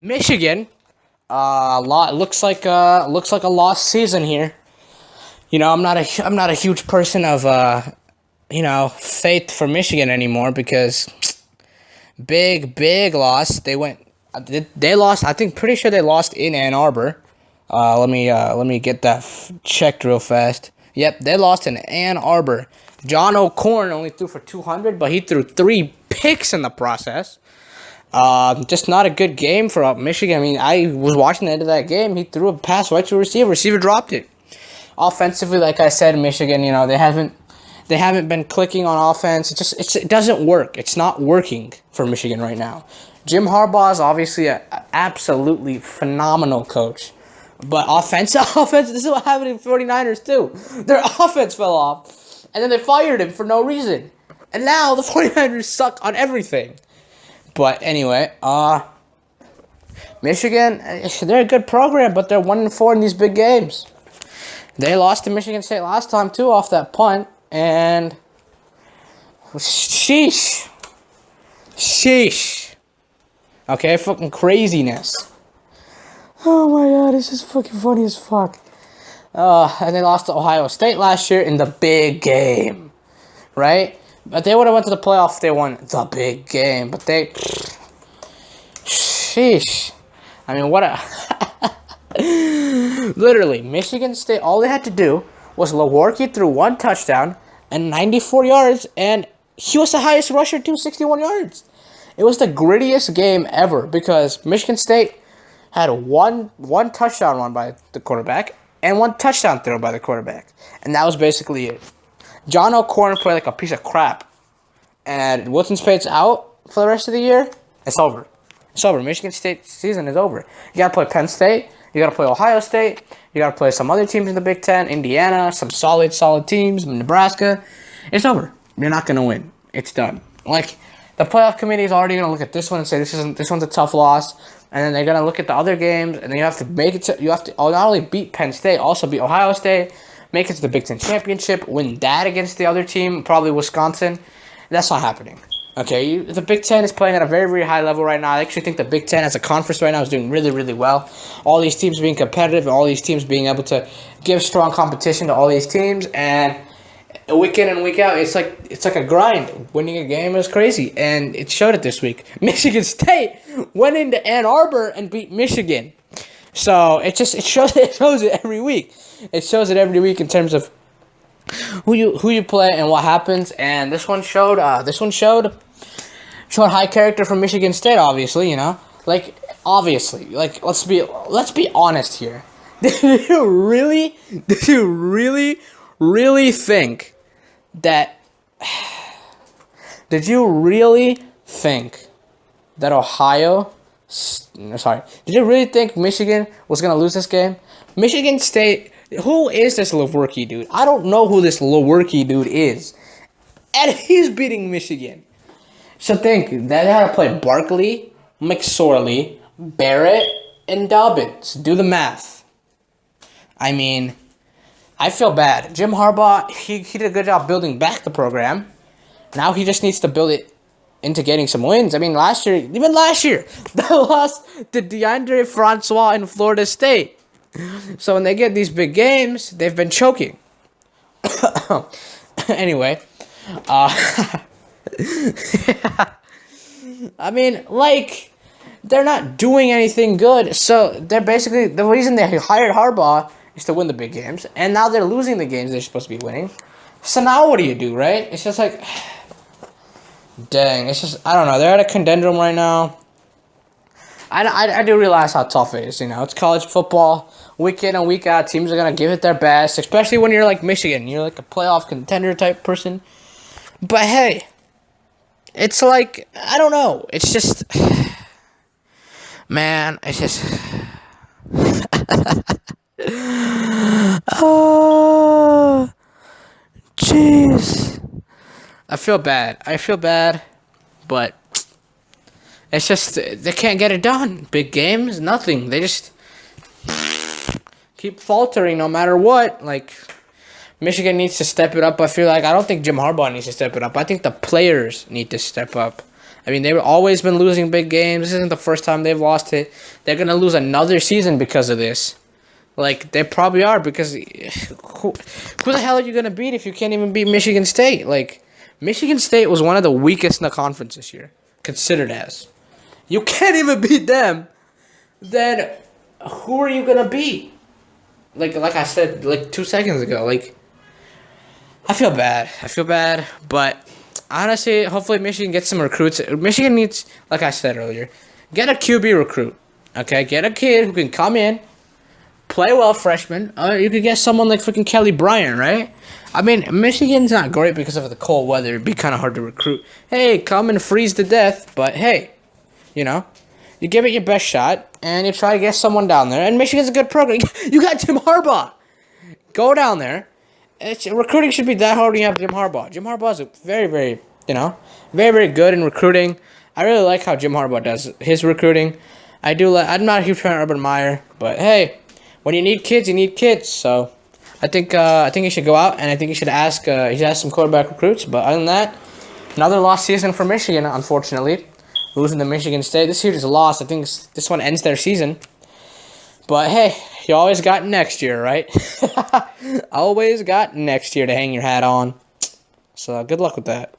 Michigan, looks like a lost season here. I'm not a huge person of faith for Michigan anymore because big loss. They lost. I think pretty sure they lost in Ann Arbor. Let me get that checked real fast. Yep, they lost in Ann Arbor. John O'Corn only threw for 200, but he threw 3 picks in the process. Just not a good game for Michigan. I mean, I was watching the end of that game. He threw a pass right to a receiver. Receiver dropped it. Offensively, like I said, Michigan, they haven't been clicking on offense. It doesn't work. It's not working for Michigan right now. Jim Harbaugh is obviously an absolutely phenomenal coach. But offense, this is what happened in 49ers too. Their offense fell off, and then they fired him for no reason. And now the 49ers suck on everything. But anyway, Michigan, they're a good program, but they're 1-4 in these big games. They lost to Michigan State last time too off that punt, and sheesh. Okay, fucking craziness. Oh my god, this is fucking funny as fuck. And they lost to Ohio State last year in the big game, right? But they would have went to the playoffs if they won the big game. But sheesh. I mean, what a... Literally, Michigan State, all they had to do was Lewerke threw 1 touchdown and 94 yards, and he was the highest rusher, 261 yards. It was the grittiest game ever because Michigan State had one touchdown run by the quarterback and 1 touchdown throw by the quarterback. And that was basically it. John O'Corn played like a piece of crap. And Wilton Speight's out for the rest of the year. It's over. It's over. Michigan State season is over. You got to play Penn State. You got to play Ohio State. You got to play some other teams in the Big Ten. Indiana. Some solid teams. Nebraska. It's over. You're not going to win. It's done. Like, the playoff committee is already going to look at this one and say this one's a tough loss. And then they're going to look at the other games. And then you have to make it to... You have to not only beat Penn State, also beat Ohio State. Make it to the Big Ten Championship. Win that against the other team. Probably Wisconsin. That's not happening. Okay, the Big Ten is playing at a very, very high level right now. I actually think the Big Ten as a conference right now is doing really, really well. All these teams being competitive, all these teams being able to give strong competition to all these teams, and week in and week out, it's like a grind. Winning a game is crazy, and it showed it this week. Michigan State went into Ann Arbor and beat Michigan, so it shows it every week. It shows it every week in terms of who you play and what happens, and this one showed high character from Michigan State. Obviously, let's be honest here. Did you really think that? Did you really think that Did you really think Michigan was gonna lose this game? Michigan State. Who is this Lewerke dude? I don't know who this Lewerke dude is. And he's beating Michigan. So think, they had to play Barkley, McSorley, Barrett, and Dobbins. Do the math. I mean, I feel bad. Jim Harbaugh, he did a good job building back the program. Now he just needs to build it into getting some wins. I mean, even last year, they lost to DeAndre Francois in Florida State. So when they get these big games, they've been choking. Anyway, I mean, they're not doing anything good. So they're basically, the reason they hired Harbaugh is to win the big games. And now they're losing the games they're supposed to be winning. So now what do you do, right? It's just like, dang, I don't know. They're at a conundrum right now. I do realize how tough it is, It's college football. Week in and week out, teams are going to give it their best, especially when you're like Michigan. You're like a playoff contender type person. But hey, it's like, I don't know. It's just, man, it's just, oh, jeez. I feel bad, but it's just, they can't get it done. Big games, nothing. They just keep faltering no matter what. Michigan needs to step it up. I don't think Jim Harbaugh needs to step it up. I think the players need to step up. I mean, they've always been losing big games. This isn't the first time they've lost it. They're going to lose another season because of this. Like, they probably are, because who the hell are you going to beat if you can't even beat Michigan State? Like, Michigan State was one of the weakest in the conference this year, considered as. You can't even beat them. Then who are you going to beat? Like I said, like 2 seconds ago. Like, I feel bad. But honestly, hopefully Michigan gets some recruits. Michigan needs, like I said earlier, get a QB recruit. Okay? Get a kid who can come in, play well, freshman. You could get someone like freaking Kelly Bryant, right? I mean, Michigan's not great because of the cold weather. It'd be kind of hard to recruit. Hey, come and freeze to death. But hey, you know, you give it your best shot, and you try to get someone down there. And Michigan's a good program. You got Jim Harbaugh. Go down there. Recruiting should be that hard when you have Jim Harbaugh. Jim Harbaugh is very, very, very, very good in recruiting. I really like how Jim Harbaugh does his recruiting. I'm not a huge fan of Urban Meyer, but hey, when you need kids, you need kids. So I think he should go out, and I think he should ask some quarterback recruits. But other than that, another lost season for Michigan, unfortunately. Losing to Michigan State. This huge loss. I think this one ends their season. But hey, you always got next year, right? Always got next year to hang your hat on. So good luck with that.